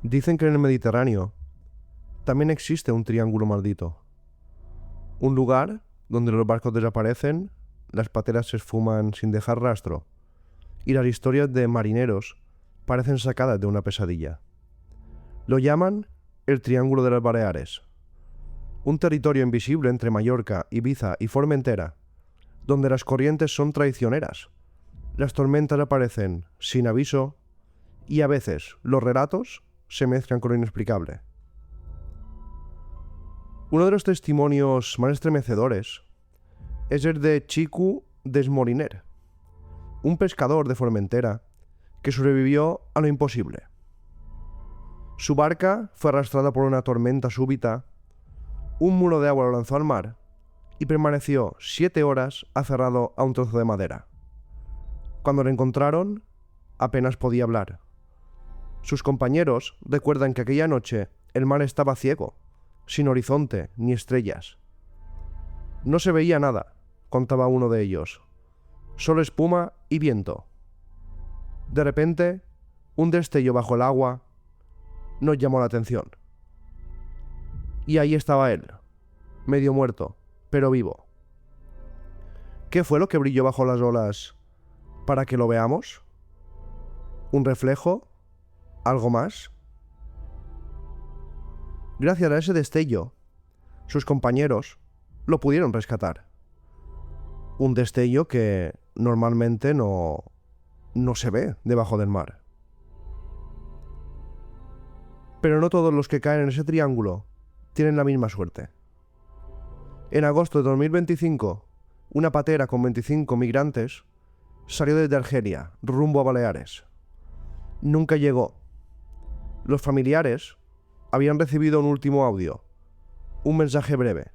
Dicen que en el Mediterráneo también existe un triángulo maldito. Un lugar donde los barcos desaparecen, las pateras se esfuman sin dejar rastro y las historias de marineros parecen sacadas de una pesadilla. Lo llaman el Triángulo de las Baleares, un territorio invisible entre Mallorca, Ibiza y Formentera, donde las corrientes son traicioneras, las tormentas aparecen sin aviso y a veces los relatos se mezclan con lo inexplicable. Uno de los testimonios más estremecedores es el de Chico Desmoriner, un pescador de Formentera que sobrevivió a lo imposible. Su barca fue arrastrada por una tormenta súbita, un muro de agua lo lanzó al mar y permaneció 7 horas aferrado a un trozo de madera. Cuando lo encontraron, apenas podía hablar. Sus compañeros recuerdan que aquella noche el mar estaba ciego, sin horizonte ni estrellas. No se veía nada, contaba uno de ellos, solo espuma y viento. De repente, un destello bajo el agua nos llamó la atención. Y ahí estaba él, medio muerto, pero vivo. ¿Qué fue lo que brilló bajo las olas para que lo veamos? ¿Un reflejo? ¿Algo más? Gracias a ese destello, sus compañeros lo pudieron rescatar. Un destello que normalmente no se ve debajo del mar. Pero no todos los que caen en ese triángulo tienen la misma suerte. En agosto de 2025, una patera con 25 migrantes salió desde Argelia, rumbo a Baleares. Nunca llegó. Los familiares habían recibido un último audio, un mensaje breve.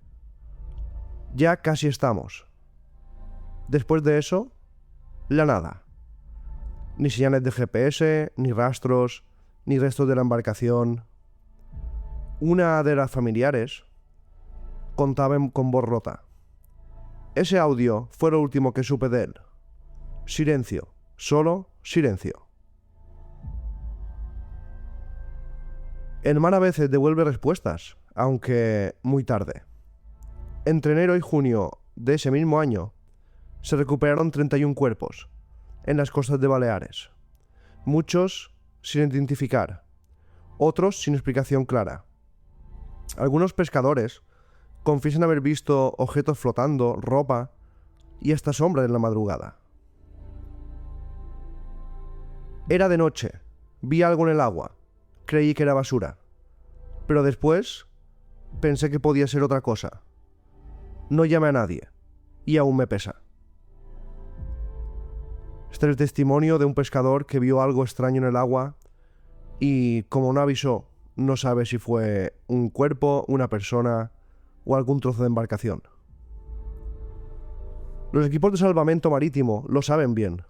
Ya casi estamos. Después de eso, la nada. Ni señales de GPS, ni rastros, ni restos de la embarcación. Una de las familiares contaba con voz rota. Ese audio fue lo último que supe de él. Silencio, solo silencio. El mar a veces devuelve respuestas, aunque muy tarde. Entre enero y junio de ese mismo año, se recuperaron 31 cuerpos en las costas de Baleares, muchos sin identificar, otros sin explicación clara. Algunos pescadores confiesan haber visto objetos flotando, ropa y hasta sombras en la madrugada. Era de noche, vi algo en el agua, creí que era basura, pero después pensé que podía ser otra cosa. No llamé a nadie y aún me pesa. Este es el testimonio de un pescador que vio algo extraño en el agua y, como no avisó, no sabe si fue un cuerpo, una persona o algún trozo de embarcación. Los equipos de salvamento marítimo lo saben bien.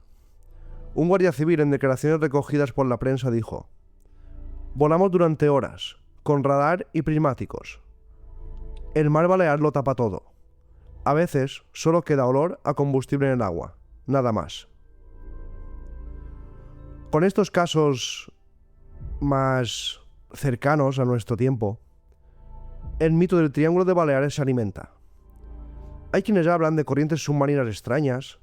Un guardia civil, en declaraciones recogidas por la prensa, dijo: «Volamos durante horas, con radar y prismáticos. El mar Balear lo tapa todo. A veces solo queda olor a combustible en el agua, nada más». Con estos casos más cercanos a nuestro tiempo, el mito del Triángulo de Baleares se alimenta. Hay quienes hablan de corrientes submarinas extrañas,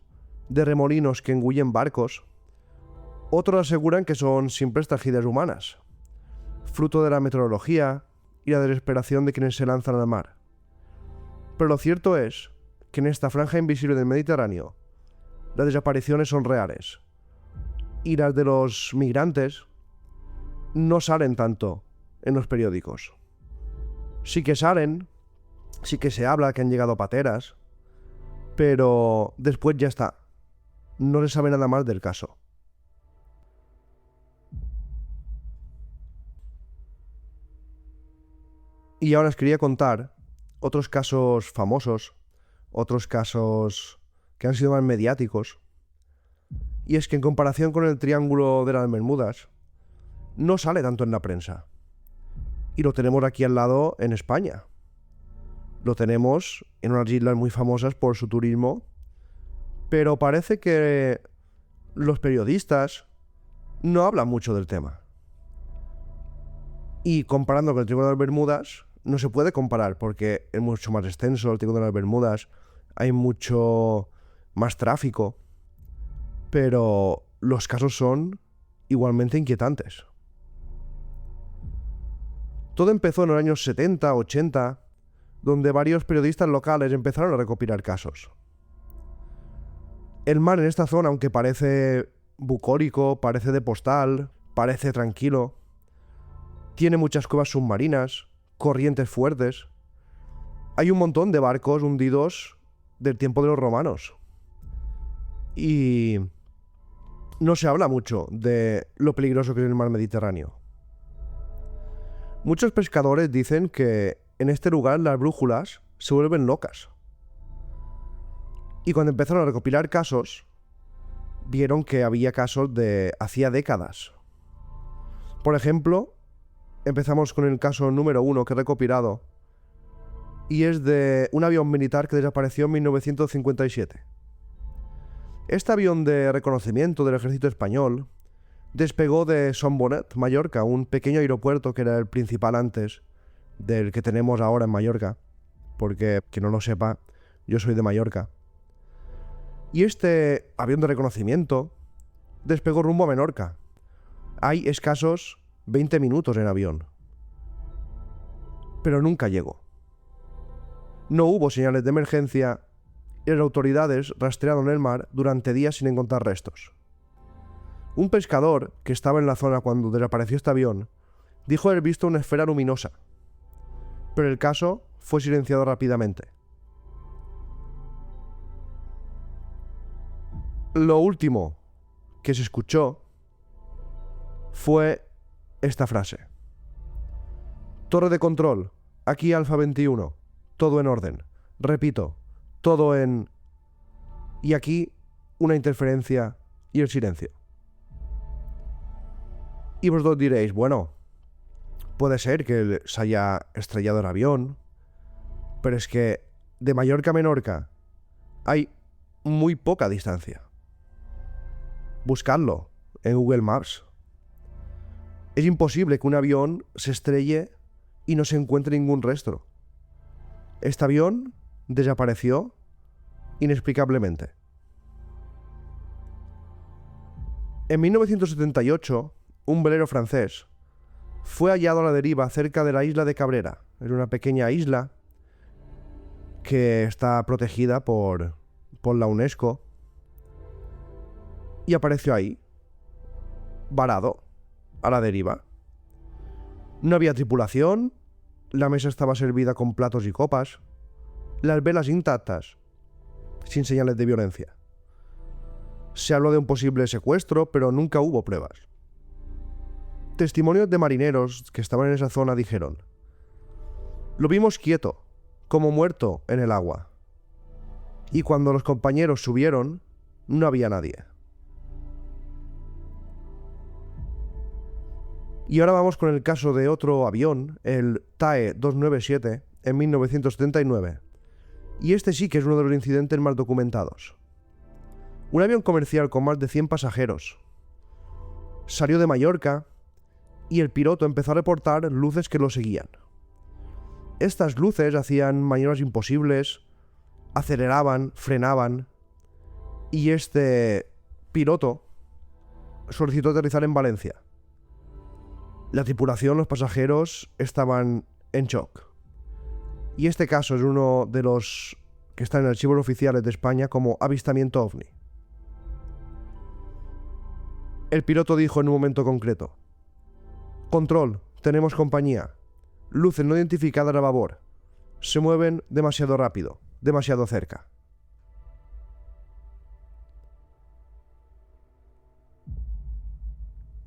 de remolinos que engullen barcos. Otros aseguran que son simples tragedias humanas, fruto de la meteorología y la desesperación de quienes se lanzan al mar. Pero lo cierto es que en esta franja invisible del Mediterráneo, las desapariciones son reales. Y las de los migrantes no salen tanto en los periódicos. Sí que salen, sí que se habla que han llegado pateras, pero después ya está. No se sabe nada más del caso. Y ahora os quería contar otros casos famosos, otros casos que han sido más mediáticos. Y es que en comparación con el Triángulo de las Bermudas, no sale tanto en la prensa. Y lo tenemos aquí al lado en España. Lo tenemos en unas islas muy famosas por su turismo, pero parece que los periodistas no hablan mucho del tema. Y comparando con el Triángulo de las Bermudas, no se puede comparar porque es mucho más extenso el Triángulo de las Bermudas, hay mucho más tráfico, pero los casos son igualmente inquietantes. Todo empezó en los años 70, 80, donde varios periodistas locales empezaron a recopilar casos. El mar en esta zona, aunque parece bucólico, parece de postal, parece tranquilo, tiene muchas cuevas submarinas, corrientes fuertes. Hay un montón de barcos hundidos del tiempo de los romanos. Y no se habla mucho de lo peligroso que es el mar Mediterráneo. Muchos pescadores dicen que en este lugar las brújulas se vuelven locas. Y cuando empezaron a recopilar casos, vieron que había casos de hacía décadas. Por ejemplo, empezamos con el caso número 1 que he recopilado, y es de un avión militar que desapareció en 1957. Este avión de reconocimiento del ejército español despegó de Son Bonet, Mallorca, un pequeño aeropuerto que era el principal antes del que tenemos ahora en Mallorca, porque, quien no lo sepa, yo soy de Mallorca. Y este avión de reconocimiento despegó rumbo a Menorca. Hay escasos 20 minutos en avión. Pero nunca llegó. No hubo señales de emergencia y las autoridades rastrearon el mar durante días sin encontrar restos. Un pescador que estaba en la zona cuando desapareció este avión dijo haber visto una esfera luminosa, pero el caso fue silenciado rápidamente. Lo último que se escuchó fue esta frase: torre de control, aquí Alfa 21, todo en orden. Repito, todo en... Y aquí una interferencia y el silencio. Y vosotros diréis, bueno, puede ser que se haya estrellado el avión, pero es que de Mallorca a Menorca hay muy poca distancia. Buscadlo en Google Maps. Es imposible que un avión se estrelle y no se encuentre ningún resto. Este avión desapareció inexplicablemente. En 1978, un velero francés fue hallado a la deriva cerca de la isla de Cabrera. Es una pequeña isla que está protegida por la UNESCO. Y apareció ahí, varado, a la deriva. No había tripulación, la mesa estaba servida con platos y copas, las velas intactas, sin señales de violencia. Se habló de un posible secuestro, pero nunca hubo pruebas. Testimonios de marineros que estaban en esa zona dijeron: lo vimos quieto, como muerto en el agua. Y cuando los compañeros subieron, no había nadie. Y ahora vamos con el caso de otro avión, el TAE 297, en 1979. Y este sí que es uno de los incidentes más documentados. Un avión comercial con más de 100 pasajeros salió de Mallorca y el piloto empezó a reportar luces que lo seguían. Estas luces hacían maniobras imposibles, aceleraban, frenaban, y este piloto solicitó aterrizar en Valencia. La tripulación, los pasajeros, estaban en shock. Y este caso es uno de los que están en archivos oficiales de España como avistamiento ovni. El piloto dijo en un momento concreto: control, tenemos compañía. Luces no identificadas a babor. Se mueven demasiado rápido, demasiado cerca.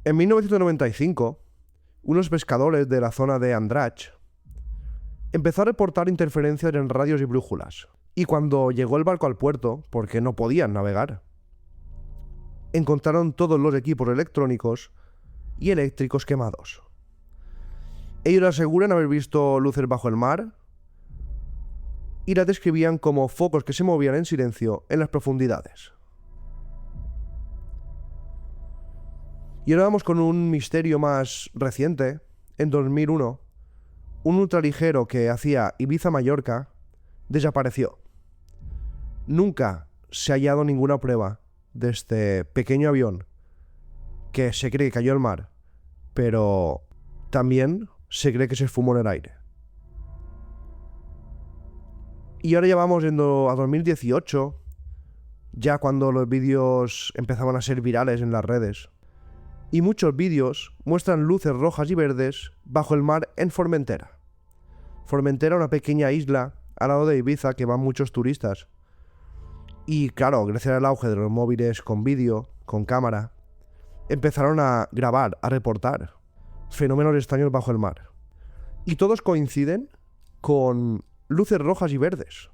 En 1995, unos pescadores de la zona de Andratx empezó a reportar interferencias en radios y brújulas. Y cuando llegó el barco al puerto, porque no podían navegar, encontraron todos los equipos electrónicos y eléctricos quemados. Ellos aseguran haber visto luces bajo el mar y las describían como focos que se movían en silencio en las profundidades. Y ahora vamos con un misterio más reciente. en 2001, un ultraligero que hacía Ibiza-Mallorca desapareció. Nunca se ha hallado ninguna prueba de este pequeño avión que se cree que cayó al mar, pero también se cree que se esfumó en el aire. Y ahora ya vamos yendo a 2018, ya cuando los vídeos empezaban a ser virales en las redes. Y muchos vídeos muestran luces rojas y verdes bajo el mar en Formentera. Formentera, una pequeña isla al lado de Ibiza que van muchos turistas. Y claro, gracias al auge de los móviles con vídeo, con cámara, empezaron a grabar, a reportar fenómenos extraños bajo el mar. Y todos coinciden con luces rojas y verdes.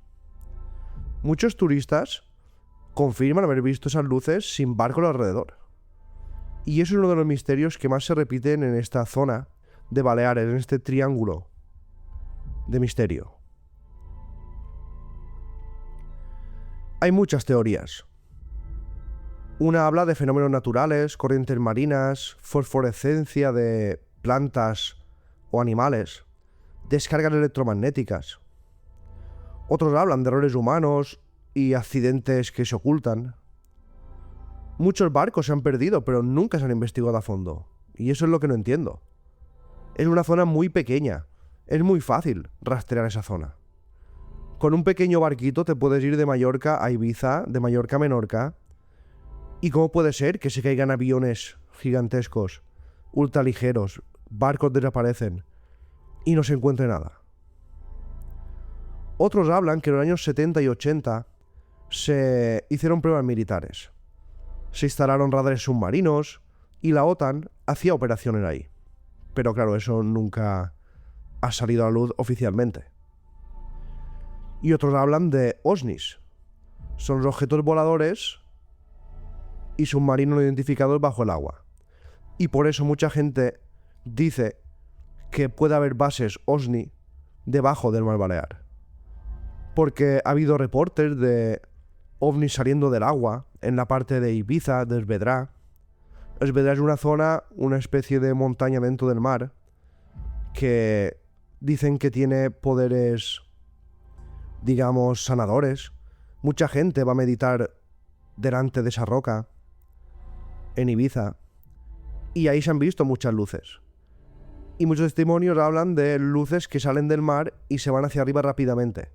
Muchos turistas confirman haber visto esas luces sin barco alrededor. Y eso es uno de los misterios que más se repiten en esta zona de Baleares, en este triángulo de misterio. Hay muchas teorías. Una habla de fenómenos naturales, corrientes marinas, fosforescencia de plantas o animales, descargas electromagnéticas. Otros hablan de errores humanos y accidentes que se ocultan. Muchos barcos se han perdido, pero nunca se han investigado a fondo. Y eso es lo que no entiendo. Es una zona muy pequeña. Es muy fácil rastrear esa zona. Con un pequeño barquito te puedes ir de Mallorca a Ibiza, de Mallorca a Menorca. ¿Y cómo puede ser que se caigan aviones gigantescos, ultraligeros, barcos desaparecen y no se encuentre nada? Otros hablan que en los años 70 y 80 se hicieron pruebas militares. Se instalaron radares submarinos y la OTAN hacía operaciones ahí. Pero claro, eso nunca ha salido a la luz oficialmente. Y otros hablan de OSNIs. Son los objetos voladores y submarinos no identificados bajo el agua. Y por eso mucha gente dice que puede haber bases OSNI debajo del mar Balear. Porque ha habido reportes de ovnis saliendo del agua en la parte de Ibiza, de Esvedra. Esvedra es una zona, una especie de montaña dentro del mar que dicen que tiene poderes, digamos, sanadores. Mucha gente va a meditar delante de esa roca en Ibiza y ahí se han visto muchas luces. Y muchos testimonios hablan de luces que salen del mar y se van hacia arriba rápidamente.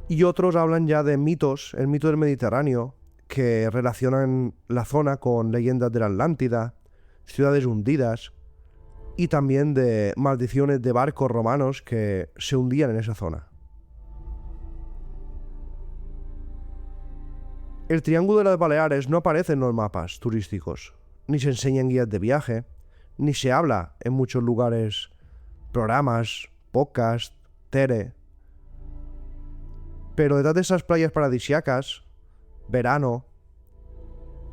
Y otros hablan ya de mitos, el mito del Mediterráneo, que relacionan la zona con leyendas de la Atlántida, ciudades hundidas, y también de maldiciones de barcos romanos que se hundían en esa zona. El Triángulo de las Baleares no aparece en los mapas turísticos, ni se enseña en guías de viaje, ni se habla en muchos lugares, programas, podcasts, tele. Pero detrás de esas playas paradisíacas, verano,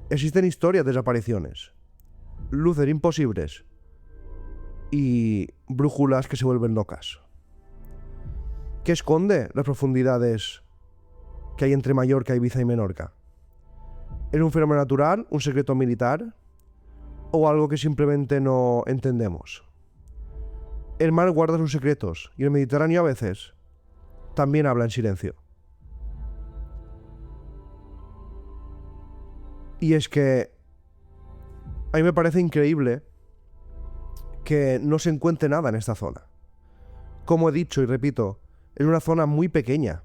existen historias de desapariciones, luces imposibles y brújulas que se vuelven locas. ¿Qué esconde las profundidades que hay entre Mallorca, Ibiza y Menorca? ¿Es un fenómeno natural, un secreto militar o algo que simplemente no entendemos? El mar guarda sus secretos y el Mediterráneo a veces también habla en silencio. Y es que a mí me parece increíble que no se encuentre nada en esta zona. Como he dicho y repito, es una zona muy pequeña.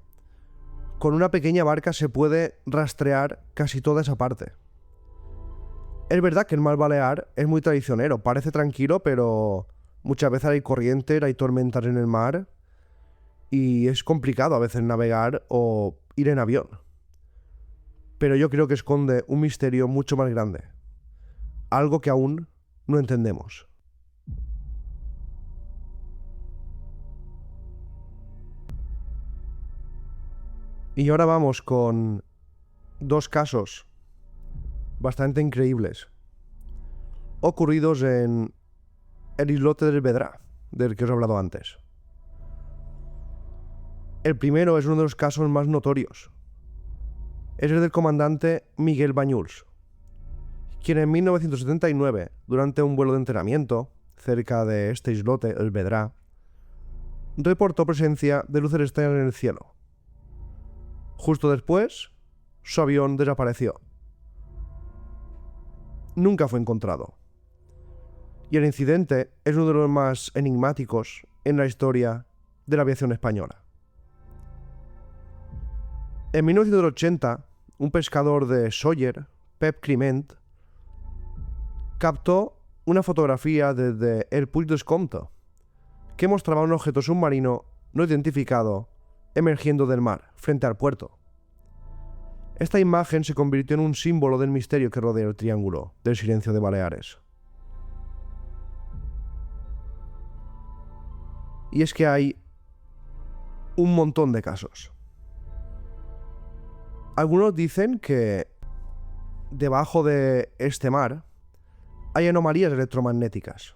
Con una pequeña barca se puede rastrear casi toda esa parte. Es verdad que el mar Balear es muy traicionero, parece tranquilo, pero muchas veces hay corrientes, hay tormentas en el mar y es complicado a veces navegar o ir en avión. Pero yo creo que esconde un misterio mucho más grande, algo que aún no entendemos. Y ahora vamos con dos casos bastante increíbles ocurridos en el islote del Esvedra, del que os he hablado antes. El primero es uno de los casos más notorios. Es el del comandante Miguel Bañuls, quien en 1979, durante un vuelo de entrenamiento cerca de este islote, el Vedrà, reportó presencia de luces extrañas en el cielo. Justo después, su avión desapareció. Nunca fue encontrado. Y el incidente es uno de los más enigmáticos en la historia de la aviación española. En 1980, un pescador de Sóller, Pep Climent, captó una fotografía desde el Puig des Comptes que mostraba un objeto submarino no identificado emergiendo del mar frente al puerto. Esta imagen se convirtió en un símbolo del misterio que rodea el Triángulo del Silencio de Baleares. Y es que hay un montón de casos. Algunos dicen que debajo de este mar hay anomalías electromagnéticas.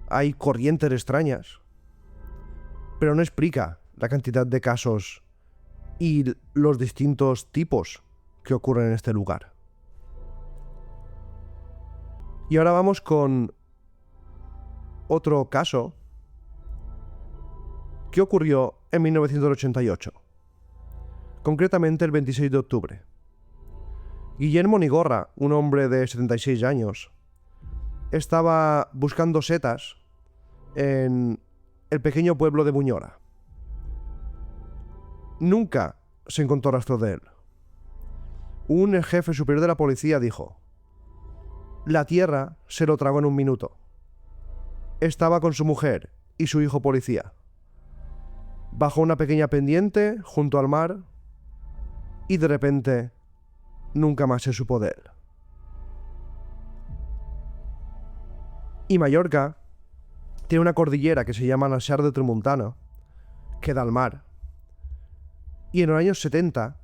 Hay corrientes extrañas, pero no explica la cantidad de casos y los distintos tipos que ocurren en este lugar. Y ahora vamos con otro caso que ocurrió en 1988, concretamente el 26 de octubre. Guillermo Nigorra, un hombre de 76 años, estaba buscando setas en el pequeño pueblo de Buñora. Nunca se encontró rastro de él. Un jefe superior de la policía dijo: la tierra se lo tragó en un minuto. Estaba con su mujer y su hijo policía. Bajó una pequeña pendiente junto al mar y de repente nunca más se supo de él. Y Mallorca tiene una cordillera que se llama la Serra de Tramuntana, que da al mar. Y en los años 70,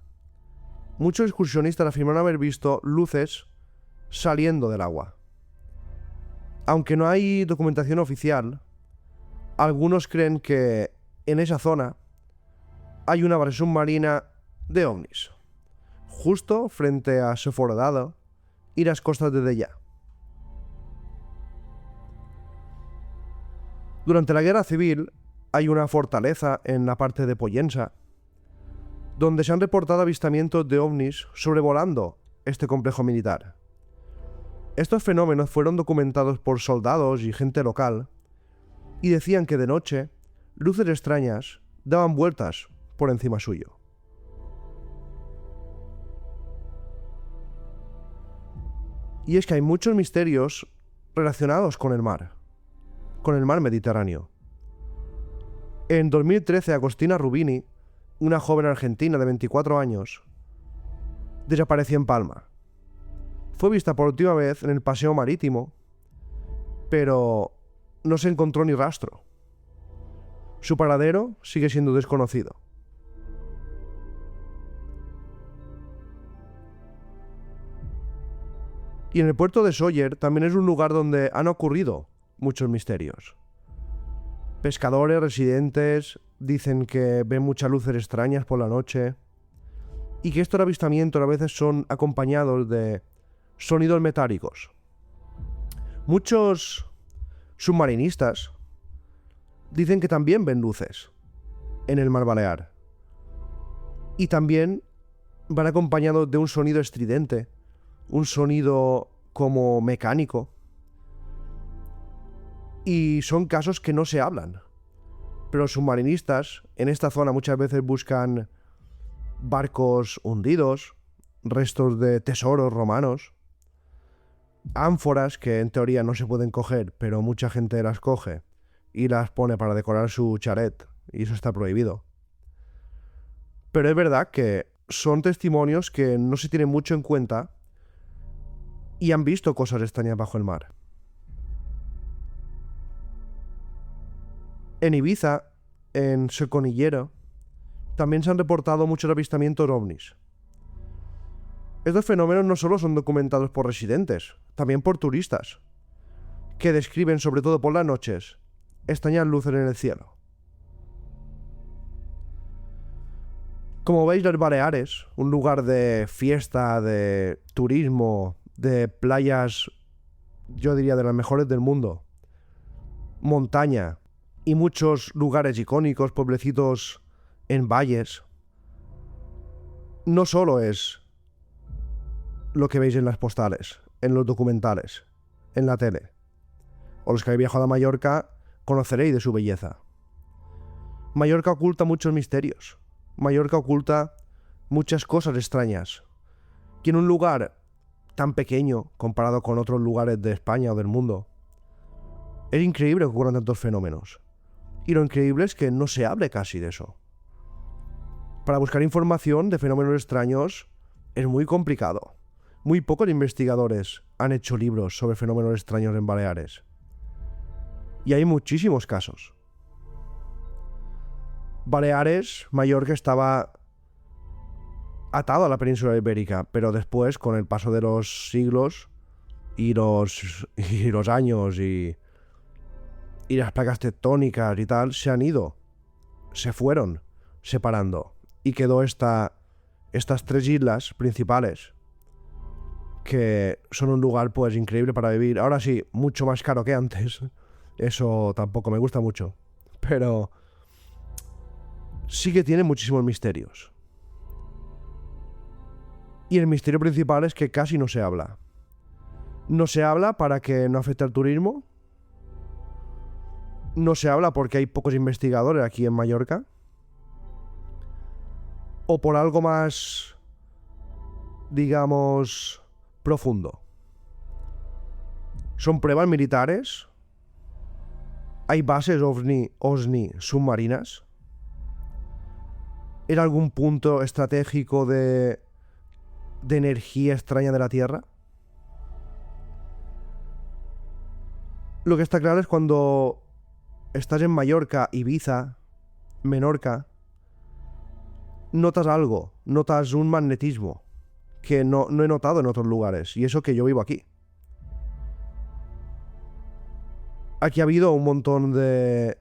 muchos excursionistas afirmaron haber visto luces saliendo del agua. Aunque no hay documentación oficial, algunos creen que en esa zona hay una base submarina de ovnis, justo frente a Soforodado y las costas de Dellà. Durante la Guerra Civil hay una fortaleza en la parte de Pollensa, donde se han reportado avistamientos de ovnis sobrevolando este complejo militar. Estos fenómenos fueron documentados por soldados y gente local y decían que de noche luces extrañas daban vueltas por encima suyo. Y es que hay muchos misterios relacionados con el mar Mediterráneo. En 2013, Agostina Rubini, una joven argentina de 24 años, desapareció en Palma. Fue vista por última vez en el paseo marítimo, pero no se encontró ni rastro. Su paradero sigue siendo desconocido. Y en el puerto de Sóller también es un lugar donde han ocurrido muchos misterios. Pescadores, residentes, dicen que ven muchas luces extrañas por la noche y que estos avistamientos a veces son acompañados de sonidos metálicos. Muchos submarinistas dicen que también ven luces en el mar Balear y también van acompañados de un sonido estridente, un sonido como mecánico. Y son casos que no se hablan. Pero los submarinistas en esta zona muchas veces buscan barcos hundidos, restos de tesoros romanos, ánforas que en teoría no se pueden coger, pero mucha gente las coge y las pone para decorar su chalet, y eso está prohibido. Pero es verdad que son testimonios que no se tienen mucho en cuenta y han visto cosas extrañas bajo el mar. En Ibiza, en Seconillero, también se han reportado muchos avistamientos ovnis. Estos fenómenos no solo son documentados por residentes, también por turistas, que describen, sobre todo por las noches, extrañas luces en el cielo. Como veis, las Baleares, un lugar de fiesta, de turismo de playas, yo diría de las mejores del mundo, montaña y muchos lugares icónicos, pueblecitos en valles, no solo es lo que veis en las postales, en los documentales, en la tele. O los que habéis viajado a Mallorca conoceréis de su belleza. Mallorca oculta muchos misterios. Mallorca oculta muchas cosas extrañas. Y en un lugar tan pequeño comparado con otros lugares de España o del mundo, es increíble que ocurran tantos fenómenos. Y lo increíble es que no se hable casi de eso. Para buscar información de fenómenos extraños es muy complicado. Muy pocos investigadores han hecho libros sobre fenómenos extraños en Baleares. Y hay muchísimos casos. Baleares, Mallorca, estaba atado a la península ibérica, pero después, con el paso de los siglos y los años y las placas tectónicas y tal, se fueron separando. Y quedó estas 3 islas principales, que son un lugar pues increíble para vivir. Ahora sí, mucho más caro que antes. Eso tampoco me gusta mucho. Pero sí que tiene muchísimos misterios. Y el misterio principal es que casi no se habla. No se habla para que no afecte al turismo. No se habla porque hay pocos investigadores aquí en Mallorca. O por algo más, digamos, profundo. Son pruebas militares. Hay bases OSNI submarinas. ¿Era algún punto estratégico de energía extraña de la Tierra? Lo que está claro es cuando estás en Mallorca, Ibiza, Menorca, notas algo, notas un magnetismo que no he notado en otros lugares, y eso que yo vivo aquí. Aquí ha habido un montón de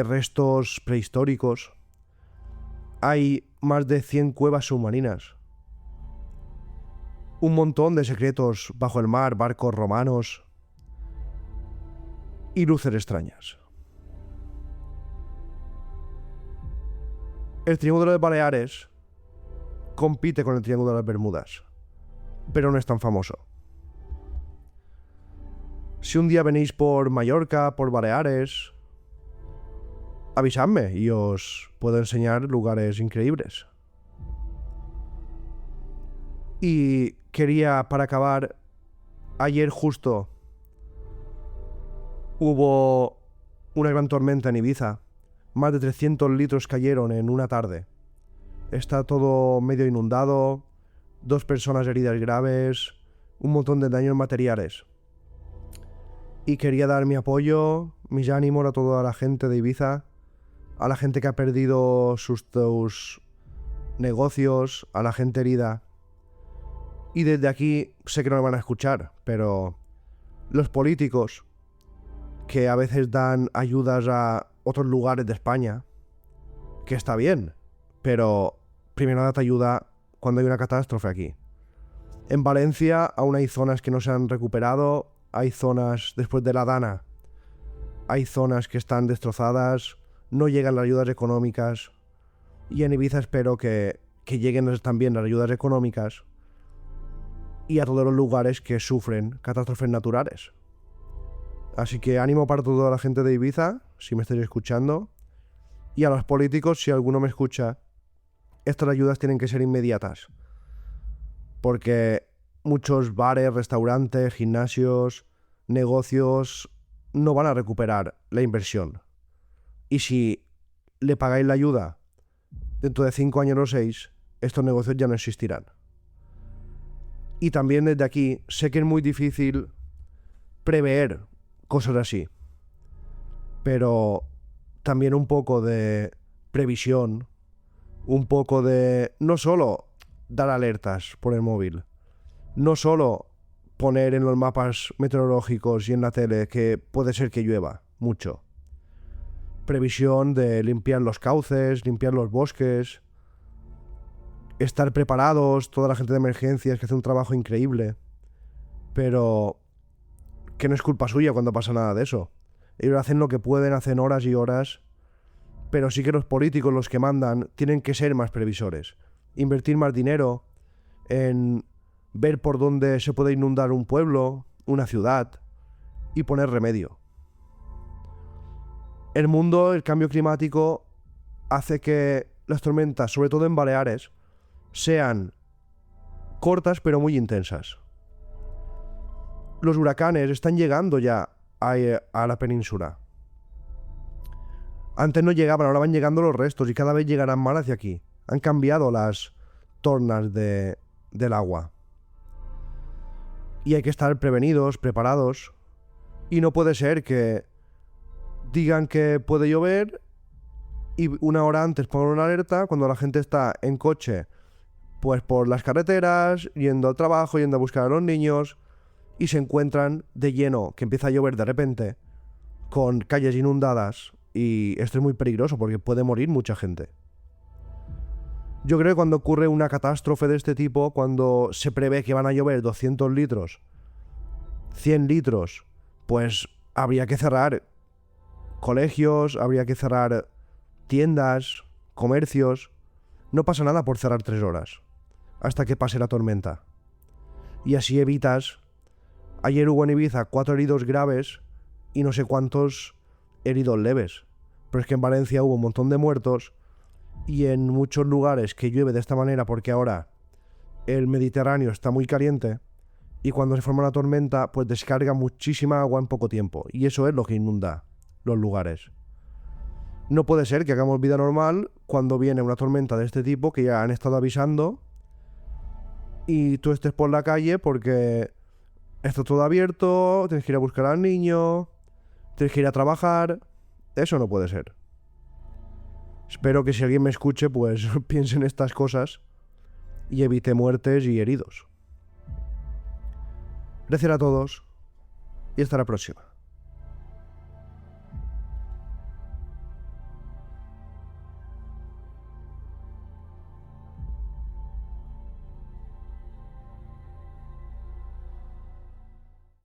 restos prehistóricos. Hay más de 100 cuevas submarinas. Un montón de secretos bajo el mar, barcos romanos y luces extrañas. El Triángulo de Baleares compite con el Triángulo de las Bermudas, pero no es tan famoso. Si un día venís por Mallorca, por Baleares, avisadme y os puedo enseñar lugares increíbles. Y quería, para acabar, ayer justo hubo una gran tormenta en Ibiza. Más de 300 litros cayeron en una tarde. Está todo medio inundado, 2 personas heridas graves, un montón de daños materiales. Y quería dar mi apoyo, mis ánimos a toda la gente de Ibiza, a la gente que ha perdido sus negocios, a la gente herida. Y desde aquí sé que no me van a escuchar, pero los políticos que a veces dan ayudas a otros lugares de España, que está bien, pero primero date ayuda cuando hay una catástrofe aquí. En Valencia aún hay zonas que no se han recuperado, hay zonas después de la Dana, hay zonas que están destrozadas, no llegan las ayudas económicas, y en Ibiza espero que lleguen también las ayudas económicas y a todos los lugares que sufren catástrofes naturales. Así que ánimo para toda la gente de Ibiza, si me estáis escuchando, y a los políticos, si alguno me escucha, estas ayudas tienen que ser inmediatas, porque muchos bares, restaurantes, gimnasios, negocios no van a recuperar la inversión. Y si le pagáis la ayuda dentro de 5 años o 6, estos negocios ya no existirán. Y también desde aquí sé que es muy difícil prever cosas así, pero también un poco de previsión, un poco de no solo dar alertas por el móvil, no solo poner en los mapas meteorológicos y en la tele que puede ser que llueva mucho. Previsión de limpiar los cauces, limpiar los bosques, estar preparados, toda la gente de emergencias que hace un trabajo increíble, pero que no es culpa suya cuando pasa nada de eso. Ellos hacen lo que pueden, hacen horas y horas, pero sí que los políticos, los que mandan, tienen que ser más previsores, invertir más dinero en ver por dónde se puede inundar un pueblo, una ciudad, y poner remedio. El mundo, el cambio climático, hace que las tormentas, sobre todo en Baleares, sean cortas pero muy intensas. Los huracanes están llegando ya a la península. Antes no llegaban, ahora van llegando los restos y cada vez llegarán más hacia aquí. Han cambiado las tornas del agua. Y hay que estar prevenidos, preparados. Y no puede ser que digan que puede llover y una hora antes pongan una alerta cuando la gente está en coche, pues por las carreteras, yendo al trabajo, yendo a buscar a los niños, y se encuentran de lleno, que empieza a llover de repente, con calles inundadas, y esto es muy peligroso porque puede morir mucha gente. Yo creo que cuando ocurre una catástrofe de este tipo, cuando se prevé que van a llover 200 litros, 100 litros, pues habría que cerrar colegios, habría que cerrar tiendas, comercios. No pasa nada por cerrar 3 horas, hasta que pase la tormenta. Y así evitas... Ayer hubo en Ibiza 4 heridos graves y no sé cuántos heridos leves. Pero es que en Valencia hubo un montón de muertos y en muchos lugares que llueve de esta manera porque ahora el Mediterráneo está muy caliente y cuando se forma una tormenta pues descarga muchísima agua en poco tiempo y eso es lo que inunda los lugares. No puede ser que hagamos vida normal cuando viene una tormenta de este tipo que ya han estado avisando y tú estés por la calle porque está todo abierto, tienes que ir a buscar al niño, tienes que ir a trabajar. Eso no puede ser. Espero que si alguien me escuche, pues piense en estas cosas y evite muertes y heridos. Gracias a todos y hasta la próxima.